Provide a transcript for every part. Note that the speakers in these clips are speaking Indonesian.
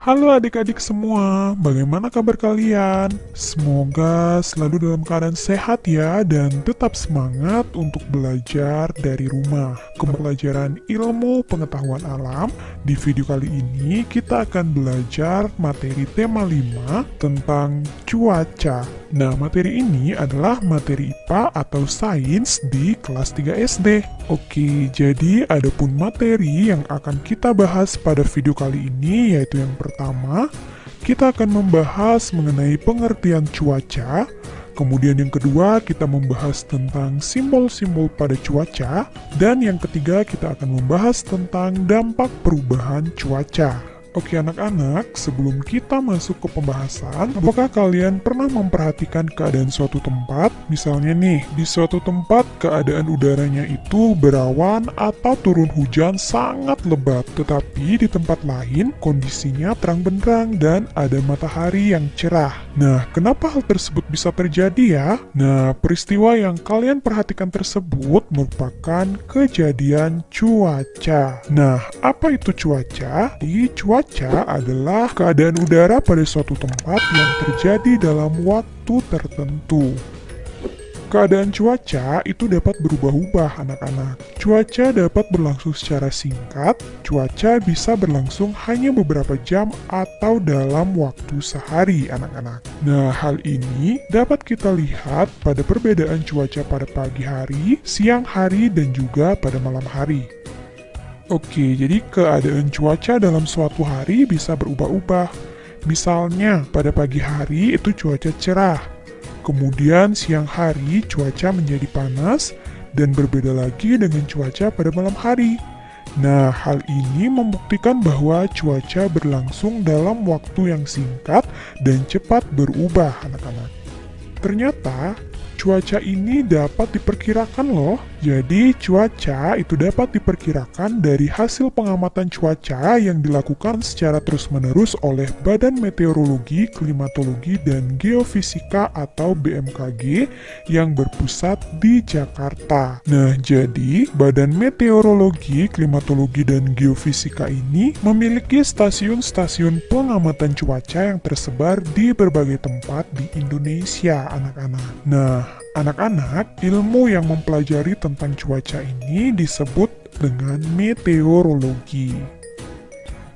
Halo adik-adik semua, bagaimana kabar kalian? Semoga selalu dalam keadaan sehat ya dan tetap semangat untuk belajar dari rumah. Pelajaran ilmu pengetahuan alam, di video kali ini kita akan belajar materi tema 5 tentang cuaca. Nah, materi ini adalah materi IPA atau sains di kelas 3 SD. Oke, jadi ada pun materi yang akan kita bahas pada video kali ini yaitu yang pertama, kita akan membahas mengenai pengertian cuaca. Kemudian yang kedua, kita membahas tentang simbol-simbol pada cuaca. Dan yang ketiga, kita akan membahas tentang dampak perubahan cuaca. Oke anak-anak, sebelum kita masuk ke pembahasan, apakah kalian pernah memperhatikan keadaan suatu tempat? Misalnya nih, di suatu tempat keadaan udaranya itu berawan atau turun hujan sangat lebat, tetapi di tempat lain kondisinya terang benderang dan ada matahari yang cerah. Nah, kenapa hal tersebut bisa terjadi ya? Nah, peristiwa yang kalian perhatikan tersebut merupakan kejadian cuaca. Nah, apa itu cuaca? Cuaca adalah keadaan udara pada suatu tempat yang terjadi dalam waktu tertentu. Keadaan cuaca itu dapat berubah-ubah anak-anak. Cuaca dapat berlangsung secara singkat, cuaca bisa berlangsung hanya beberapa jam atau dalam waktu sehari anak-anak. Nah, hal ini dapat kita lihat pada perbedaan cuaca pada pagi hari, siang hari, dan juga pada malam hari. Oke, jadi keadaan cuaca dalam suatu hari bisa berubah-ubah. Misalnya, pada pagi hari itu cuaca cerah. Kemudian siang hari cuaca menjadi panas dan berbeda lagi dengan cuaca pada malam hari. Nah, hal ini membuktikan bahwa cuaca berlangsung dalam waktu yang singkat dan cepat berubah, anak-anak. Ternyata, cuaca ini dapat diperkirakan loh. Jadi, cuaca itu dapat diperkirakan dari hasil pengamatan cuaca yang dilakukan secara terus-menerus oleh Badan Meteorologi, Klimatologi, dan Geofisika atau BMKG yang berpusat di Jakarta. Nah, jadi Badan Meteorologi, Klimatologi, dan Geofisika ini memiliki stasiun-stasiun pengamatan cuaca yang tersebar di berbagai tempat di Indonesia, anak-anak. Nah, anak-anak, ilmu yang mempelajari tentang cuaca ini disebut dengan meteorologi.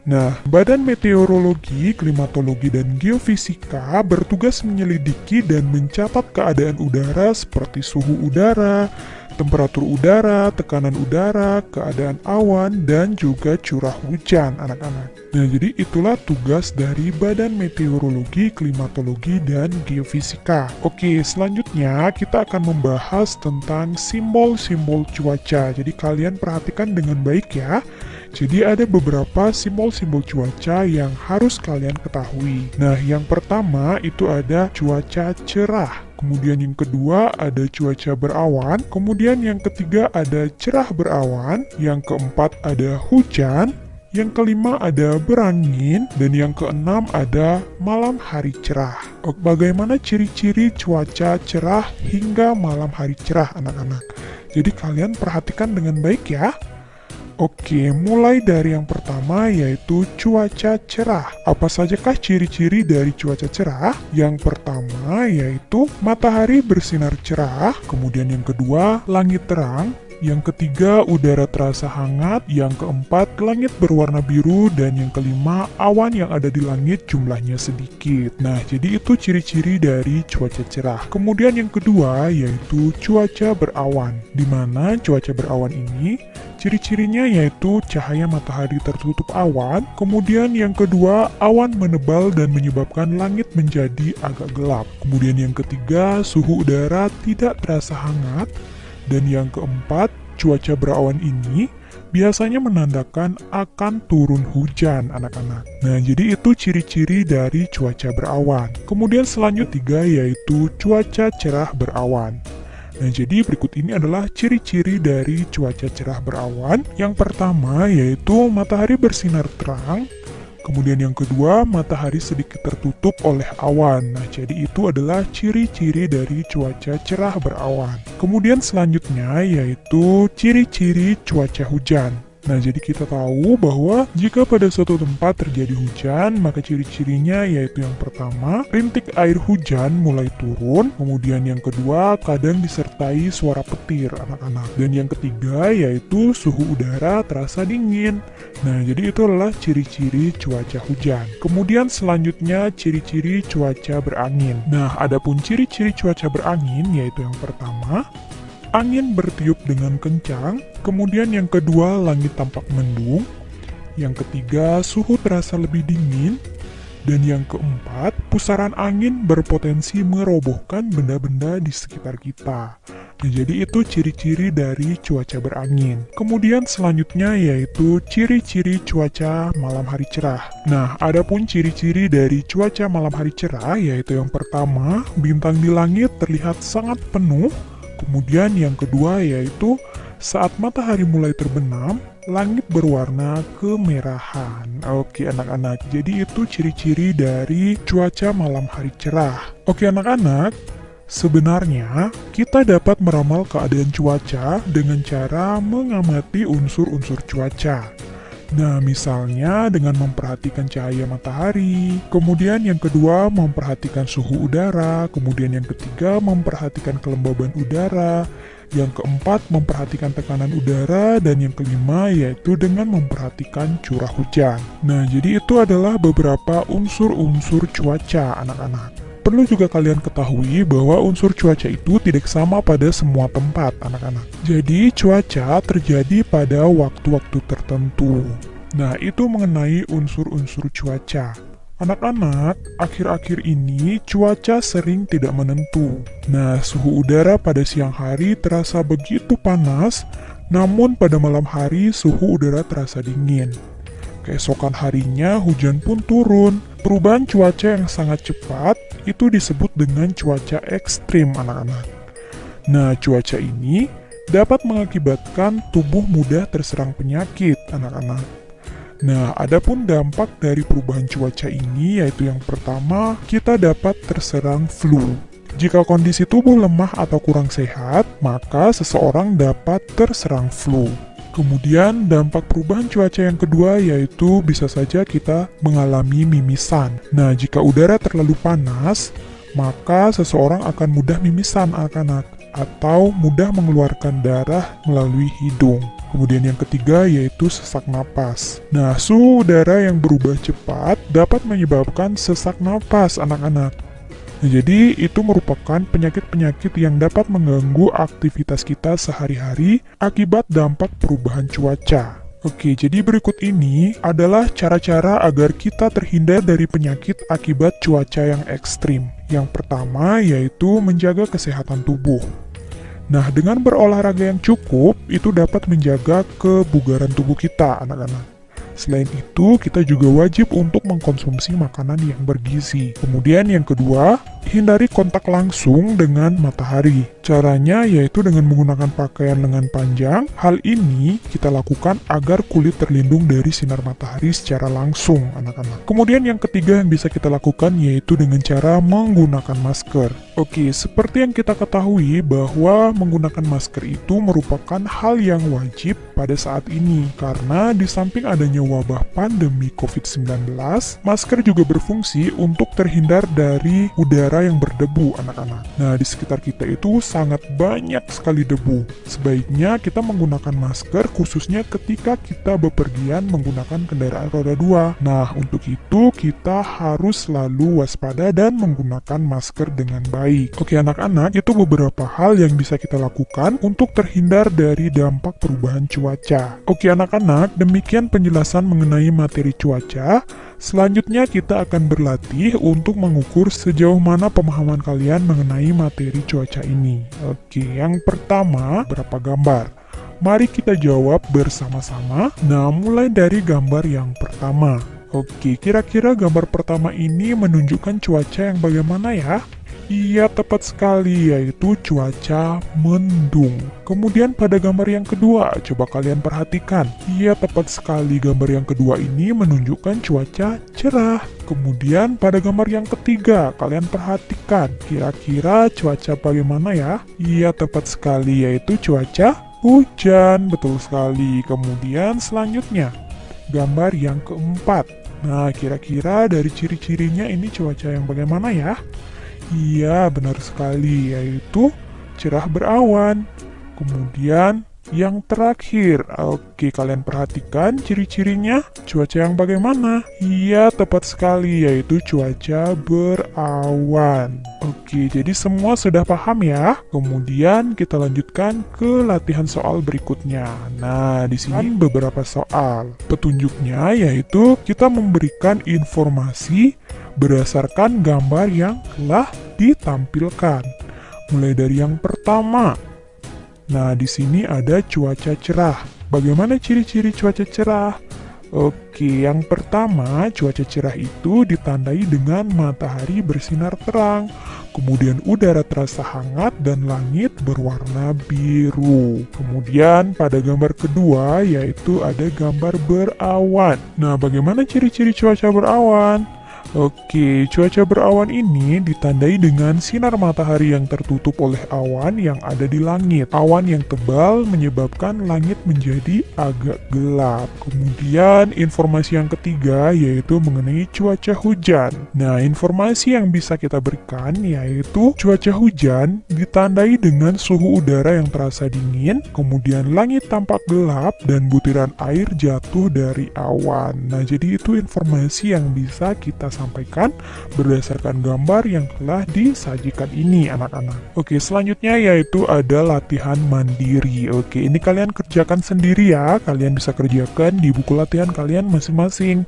Nah, Badan Meteorologi, Klimatologi, dan Geofisika bertugas menyelidiki dan mencatat keadaan udara seperti suhu udara, temperatur udara, tekanan udara, keadaan awan, dan juga curah hujan, anak-anak. Nah, jadi itulah tugas dari Badan Meteorologi, Klimatologi, dan Geofisika. Oke, selanjutnya kita akan membahas tentang simbol-simbol cuaca. Jadi kalian perhatikan dengan baik ya. Jadi ada beberapa simbol-simbol cuaca yang harus kalian ketahui. Nah, yang pertama itu ada cuaca cerah. Kemudian yang kedua ada cuaca berawan. Kemudian yang ketiga ada cerah berawan. Yang keempat ada hujan. Yang kelima ada berangin. Dan yang keenam ada malam hari cerah. Bagaimana ciri-ciri cuaca cerah hingga malam hari cerah, anak-anak? Jadi kalian perhatikan dengan baik ya. Oke, mulai dari yang pertama yaitu cuaca cerah. Apa sajakah ciri-ciri dari cuaca cerah? Yang pertama yaitu matahari bersinar cerah, kemudian yang kedua langit terang, yang ketiga udara terasa hangat, yang keempat langit berwarna biru, dan yang kelima awan yang ada di langit jumlahnya sedikit. Nah, jadi itu ciri-ciri dari cuaca cerah. Kemudian yang kedua yaitu cuaca berawan, di mana cuaca berawan ini ciri-cirinya yaitu cahaya matahari tertutup awan, kemudian yang kedua awan menebal dan menyebabkan langit menjadi agak gelap. Kemudian yang ketiga suhu udara tidak terasa hangat, dan yang keempat cuaca berawan ini biasanya menandakan akan turun hujan, anak-anak. Nah, jadi itu ciri-ciri dari cuaca berawan. Kemudian selanjutnya yaitu cuaca cerah berawan. Nah, jadi berikut ini adalah ciri-ciri dari cuaca cerah berawan. Yang pertama yaitu matahari bersinar terang. Kemudian yang kedua, matahari sedikit tertutup oleh awan. Nah, jadi itu adalah ciri-ciri dari cuaca cerah berawan. Kemudian selanjutnya yaitu ciri-ciri cuaca hujan. Nah, jadi kita tahu bahwa jika pada suatu tempat terjadi hujan, maka ciri-cirinya yaitu yang pertama, rintik air hujan mulai turun, kemudian yang kedua, kadang disertai suara petir anak-anak, dan yang ketiga yaitu suhu udara terasa dingin. Nah, jadi itu adalah ciri-ciri cuaca hujan. Kemudian selanjutnya ciri-ciri cuaca berangin. Nah, adapun ciri-ciri cuaca berangin yaitu yang pertama, angin bertiup dengan kencang, kemudian yang kedua langit tampak mendung, yang ketiga suhu terasa lebih dingin, dan yang keempat pusaran angin berpotensi merobohkan benda-benda di sekitar kita. Nah, jadi itu ciri-ciri dari cuaca berangin. Kemudian selanjutnya yaitu ciri-ciri cuaca malam hari cerah. Nah, adapun ciri-ciri dari cuaca malam hari cerah yaitu yang pertama, bintang di langit terlihat sangat penuh. Kemudian yang kedua yaitu saat matahari mulai terbenam, langit berwarna kemerahan. Oke anak-anak, jadi itu ciri-ciri dari cuaca malam hari cerah. Oke anak-anak, sebenarnya kita dapat meramal keadaan cuaca dengan cara mengamati unsur-unsur cuaca. Nah, misalnya dengan memperhatikan cahaya matahari, kemudian yang kedua memperhatikan suhu udara, kemudian yang ketiga memperhatikan kelembaban udara, yang keempat memperhatikan tekanan udara, dan yang kelima yaitu dengan memperhatikan curah hujan. Nah, jadi itu adalah beberapa unsur-unsur cuaca anak-anak. Perlu juga kalian ketahui bahwa unsur cuaca itu tidak sama pada semua tempat, anak-anak. Jadi, cuaca terjadi pada waktu-waktu tertentu. Nah, itu mengenai unsur-unsur cuaca. Anak-anak, akhir-akhir ini cuaca sering tidak menentu. Nah, suhu udara pada siang hari terasa begitu panas, namun pada malam hari suhu udara terasa dingin. Keesokan harinya hujan pun turun. Perubahan cuaca yang sangat cepat itu disebut dengan cuaca ekstrim anak-anak. Nah, cuaca ini dapat mengakibatkan tubuh mudah terserang penyakit anak-anak. Nah, adapun dampak dari perubahan cuaca ini yaitu yang pertama, kita dapat terserang flu. Jika kondisi tubuh lemah atau kurang sehat, maka seseorang dapat terserang flu. Kemudian dampak perubahan cuaca yang kedua yaitu bisa saja kita mengalami mimisan. Nah, jika udara terlalu panas, maka seseorang akan mudah mimisan anak-anak atau mudah mengeluarkan darah melalui hidung. Kemudian yang ketiga yaitu sesak napas. Nah, suhu udara yang berubah cepat dapat menyebabkan sesak napas anak-anak. Nah, jadi itu merupakan penyakit-penyakit yang dapat mengganggu aktivitas kita sehari-hari akibat dampak perubahan cuaca. Oke, jadi berikut ini adalah cara-cara agar kita terhindar dari penyakit akibat cuaca yang ekstrim. Yang pertama yaitu menjaga kesehatan tubuh. Nah, dengan berolahraga yang cukup, itu dapat menjaga kebugaran tubuh kita, anak-anak. Selain itu, kita juga wajib untuk mengkonsumsi makanan yang bergizi. Kemudian yang kedua, hindari kontak langsung dengan matahari. Caranya yaitu dengan menggunakan pakaian lengan panjang. Hal ini kita lakukan agar kulit terlindung dari sinar matahari secara langsung, anak-anak. Kemudian yang ketiga yang bisa kita lakukan yaitu dengan cara menggunakan masker. Oke, seperti yang kita ketahui bahwa menggunakan masker itu merupakan hal yang wajib pada saat ini. Karena di samping adanya wabah pandemi COVID-19, masker juga berfungsi untuk terhindar dari udara yang berdebu, anak-anak. Nah, di sekitar kita itu sangat banyak sekali debu. Sebaiknya kita menggunakan masker khususnya ketika kita bepergian menggunakan kendaraan roda 2. Nah, untuk itu kita harus selalu waspada dan menggunakan masker dengan baik. Oke anak-anak, itu beberapa hal yang bisa kita lakukan untuk terhindar dari dampak perubahan cuaca. Oke anak-anak, demikian penjelasan mengenai materi cuaca. Selanjutnya kita akan berlatih untuk mengukur sejauh mana pemahaman kalian mengenai materi cuaca ini. Oke, yang pertama, berapa gambar? Mari kita jawab bersama-sama. Nah, mulai dari gambar yang pertama. Oke, kira-kira gambar pertama ini menunjukkan cuaca yang bagaimana ya? Iya, tepat sekali, yaitu cuaca mendung. Kemudian pada gambar yang kedua, coba kalian perhatikan. Iya, tepat sekali, gambar yang kedua ini menunjukkan cuaca cerah. Kemudian pada gambar yang ketiga, kalian perhatikan. Kira-kira cuaca bagaimana ya? Iya, tepat sekali, yaitu cuaca hujan, betul sekali. Kemudian selanjutnya, gambar yang keempat. Nah, kira-kira dari ciri-cirinya ini cuaca yang bagaimana ya? Iya, benar sekali, yaitu cerah berawan. Kemudian yang terakhir, oke, kalian perhatikan ciri-cirinya, cuaca yang bagaimana? Iya, tepat sekali, yaitu cuaca berawan. Oke, jadi semua sudah paham ya? Kemudian kita lanjutkan ke latihan soal berikutnya. Nah, di sini beberapa soal. Petunjuknya yaitu kita memberikan informasi berdasarkan gambar yang telah ditampilkan. Mulai dari yang pertama. Nah, di sini ada cuaca cerah. Bagaimana ciri-ciri cuaca cerah? Oke, yang pertama, cuaca cerah itu ditandai dengan matahari bersinar terang. Kemudian udara terasa hangat dan langit berwarna biru. Kemudian pada gambar kedua, yaitu ada gambar berawan. Nah, bagaimana ciri-ciri cuaca berawan? Oke, cuaca berawan ini ditandai dengan sinar matahari yang tertutup oleh awan yang ada di langit. Awan yang tebal menyebabkan langit menjadi agak gelap. Kemudian informasi yang ketiga yaitu mengenai cuaca hujan. Nah, informasi yang bisa kita berikan yaitu cuaca hujan ditandai dengan suhu udara yang terasa dingin, kemudian langit tampak gelap dan butiran air jatuh dari awan. Nah, jadi itu informasi yang bisa kita sampaikan berdasarkan gambar yang telah disajikan ini, anak-anak. Oke, selanjutnya yaitu ada latihan mandiri. Oke, ini kalian kerjakan sendiri ya. Kalian bisa kerjakan di buku latihan kalian masing-masing.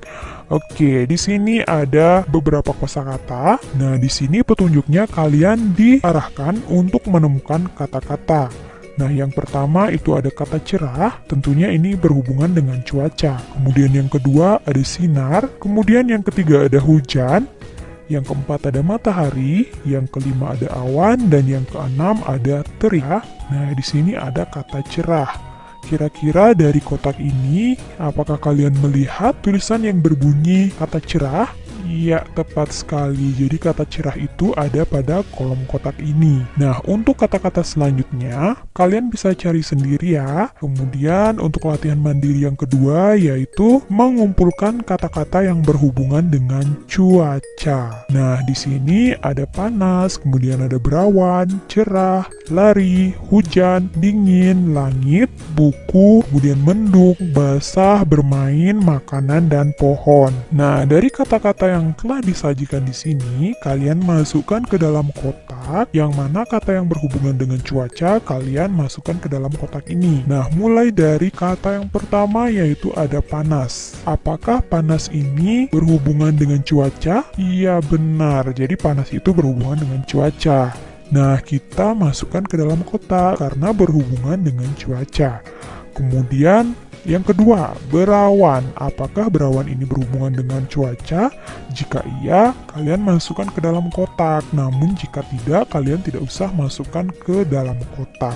Oke, di sini ada beberapa kosakata. Nah, di sini petunjuknya kalian diarahkan untuk menemukan kata-kata. Nah, yang pertama itu ada kata cerah, tentunya ini berhubungan dengan cuaca. Kemudian yang kedua ada sinar, kemudian yang ketiga ada hujan, yang keempat ada matahari, yang kelima ada awan, dan yang keenam ada terik. Nah, di sini ada kata cerah. Kira-kira dari kotak ini, apakah kalian melihat tulisan yang berbunyi kata cerah? Iya, tepat sekali. Jadi kata cerah itu ada pada kolom kotak ini. Nah, untuk kata-kata selanjutnya, kalian bisa cari sendiri ya. Kemudian untuk latihan mandiri yang kedua, yaitu mengumpulkan kata-kata yang berhubungan dengan cuaca. Nah, di sini ada panas, kemudian ada berawan, cerah, lari, hujan, dingin, langit, buku, kemudian mendung, basah, bermain, makanan, dan pohon. Nah, dari kata-kata yang telah disajikan di sini, kalian masukkan ke dalam kotak, yang mana kata yang berhubungan dengan cuaca, kalian masukkan ke dalam kotak ini. Nah, mulai dari kata yang pertama yaitu ada panas. Apakah panas ini berhubungan dengan cuaca? Iya, benar. Jadi panas itu berhubungan dengan cuaca. Nah, kita masukkan ke dalam kotak karena berhubungan dengan cuaca. Kemudian yang kedua, berawan. Apakah berawan ini berhubungan dengan cuaca? Jika iya, kalian masukkan ke dalam kotak. Namun jika tidak, kalian tidak usah masukkan ke dalam kotak.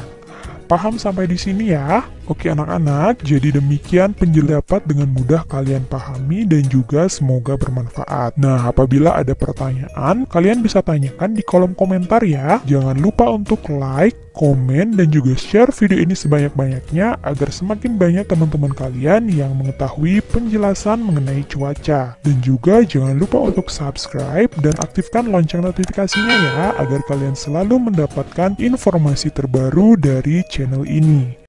Paham sampai di sini ya? Oke anak-anak, jadi demikian penjelasan dapat dengan mudah kalian pahami dan juga semoga bermanfaat. Nah, apabila ada pertanyaan, kalian bisa tanyakan di kolom komentar ya. Jangan lupa untuk like, komen, dan juga share video ini sebanyak-banyaknya agar semakin banyak teman-teman kalian yang mengetahui penjelasan mengenai cuaca. Dan juga jangan lupa untuk subscribe dan aktifkan lonceng notifikasinya ya, agar kalian selalu mendapatkan informasi terbaru dari channel ini.